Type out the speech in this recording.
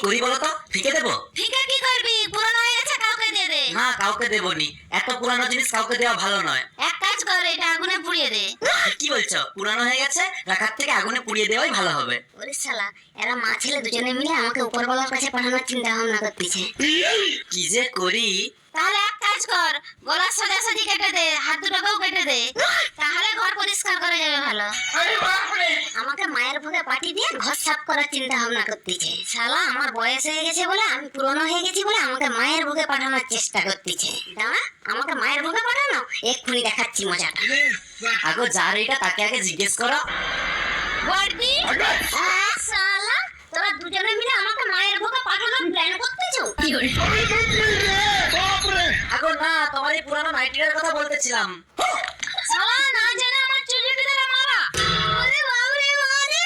করি বলো তো? ফিকে দেবো? ফিকে কি করবি? পুরনো হয়ে গেছে, কাউকে দিয়ে দে। না, কাউকে দেবনি। এত পুরানো জিনিস কাউকে দেওয়া ভালো নয়। এক কাজ কর, এটা আগুনে পুড়িয়ে দে। কি বলছো? পুরানো হয়ে গেছে, রাখার থেকে আগুনে পুড়িয়ে দেওয়াই ভালো হবে। ওরে শালা, এরা মা ছেলে দুজনে মিলে আমাকে উপরওয়ালার কাছে পাঠানোর চিন্তা ভাবনা করতেছে। কি যে করি। তাহলে এক কাজ কর, গলার সোজাসুজি কেটে দে, হাত দুটোকেও কেটে দে, তাহলে ঘর পরিষ্কার করা যাবে ভালো। আমাকে মায়ের ভোগে পাঠিয়ে দিয়ে ঘর সাফ করার চিন্তা ভাবনা করতেছে। শালা আমার বয়স হয়ে গেছে বলে, আমি পুরনো হয়ে গেছি বলে আমাকে মায়ের ভোগে পাঠানোর চেষ্টা করতেছে। দাঁড়া, আমাকে মায়ের ভোগে পাঠানো, এক্ষুনি দেখাচ্ছি মজাটা। আগো যার এটা তাকে আগে জিজ্ঞেস করো। বড়দি, শালা তোরা দুজনে মিলে আমাকে মায়ের ভোগে পাঠানোর প্ল্যান করতেছো? আগো না, তোমার এই পুরানো নাইটিটার কথা বলতেছিলাম। শালা না জেনে আমার চুলের ভিতরে মারা। ওরে বাবা রে বাবা রে।